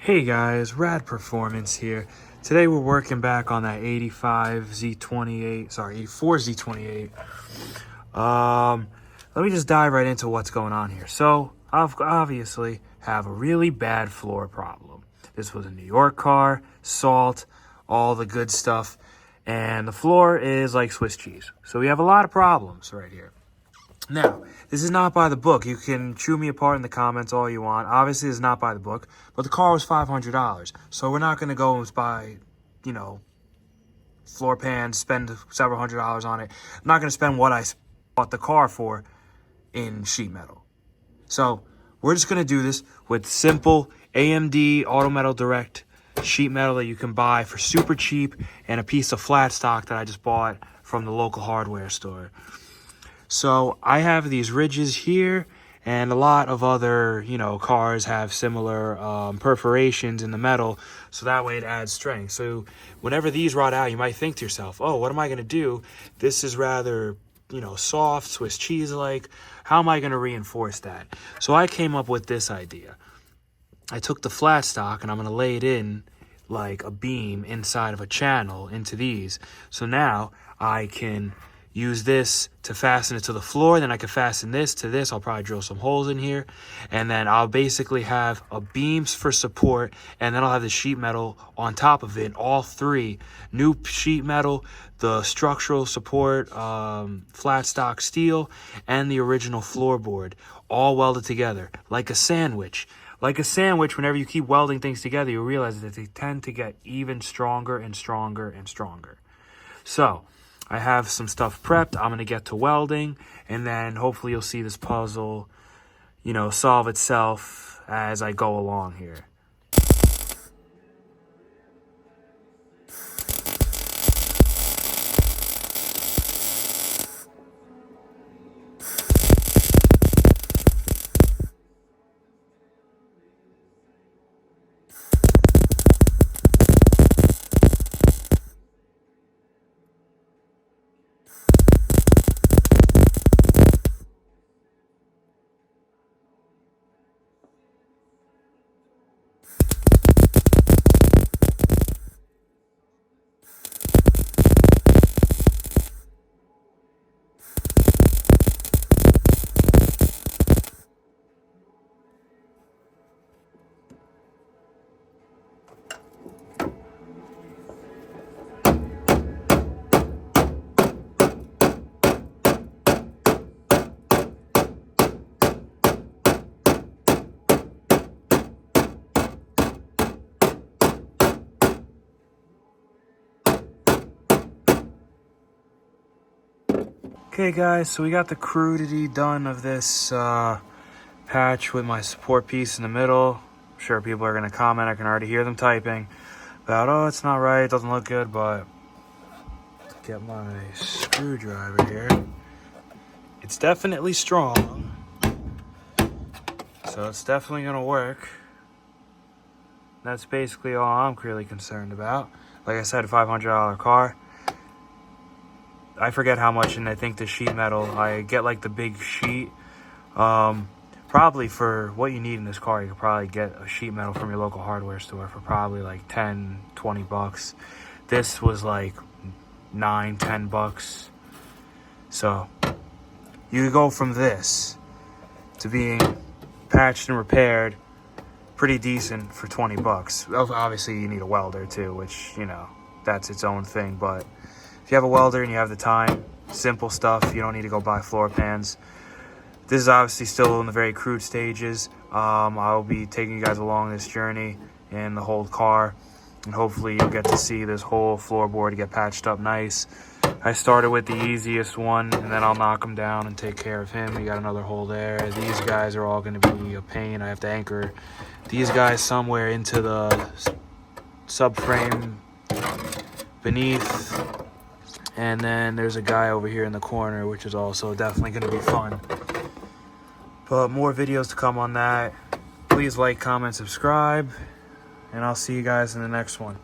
Hey guys, RAD Performance here. Today we're working back on that 84 Z28. Let me just dive right into what's going on here. So, I've obviously have a really bad floor problem. This was a New York car, salt, all the good stuff, and the floor is like Swiss cheese. So we have a lot of problems right here. Now, this is not by the book. You can chew me apart in the comments all you want. Obviously, it's not by the book, but the car was $500. So we're not going to go and buy, floor pans, spend several $100s on it. I'm not going to spend what I bought the car for in sheet metal. So we're just going to do this with simple AMD Auto Metal Direct sheet metal that you can buy for super cheap and a piece of flat stock that I just bought from the local hardware store. So I have these ridges here, and a lot of other, cars have similar perforations in the metal, so that way it adds strength. So whenever these rot out, you might think to yourself, oh, what am I going to do? This is rather, soft, Swiss cheese-like. How am I going to reinforce that? So I came up with this idea. I took the flat stock, and I'm going to lay it in like a beam inside of a channel into these. So now I can use this to fasten it to the floor, then I can fasten this to this. I'll probably drill some holes in here, and then I'll basically have a beams for support, and then I'll have the sheet metal on top of it. All three new sheet metal, the structural support, flat stock steel, and the original floorboard, all welded together like a sandwich. Like a sandwich, whenever you keep welding things together, you realize that they tend to get even stronger and stronger and stronger. So I have some stuff prepped. I'm going to get to welding, and then hopefully you'll see this puzzle, solve itself as I go along here. Okay guys, so we got the crudity done of this patch with my support piece in the middle. I'm sure people are going to comment. I can already hear them typing about, oh, it's not right, it doesn't look good, but get my screwdriver here. It's definitely strong, so it's definitely going to work. That's basically all I'm really concerned about. Like I said, a $500 car. I forget how much, and I think the sheet metal, I get like the big sheet. Probably for what you need in this car, you could probably get a sheet metal from your local hardware store for probably like 10, 20 bucks. This was like 9, 10 bucks. So you go from this to being patched and repaired pretty decent for 20 bucks. Obviously you need a welder too, which, that's its own thing, but if you have a welder and you have the time, simple stuff, you don't need to go buy floor pans. This is obviously still in the very crude stages. I'll be taking you guys along this journey in the whole car, and hopefully you'll get to see this whole floorboard get patched up nice. I started with the easiest one, and then I'll knock him down and take care of him. You got another hole there. These guys are all going to be a pain. I have to anchor these guys somewhere into the subframe beneath. And then there's a guy over here in the corner, which is also definitely going to be fun. But more videos to come on that. Please like, comment, subscribe, and I'll see you guys in the next one.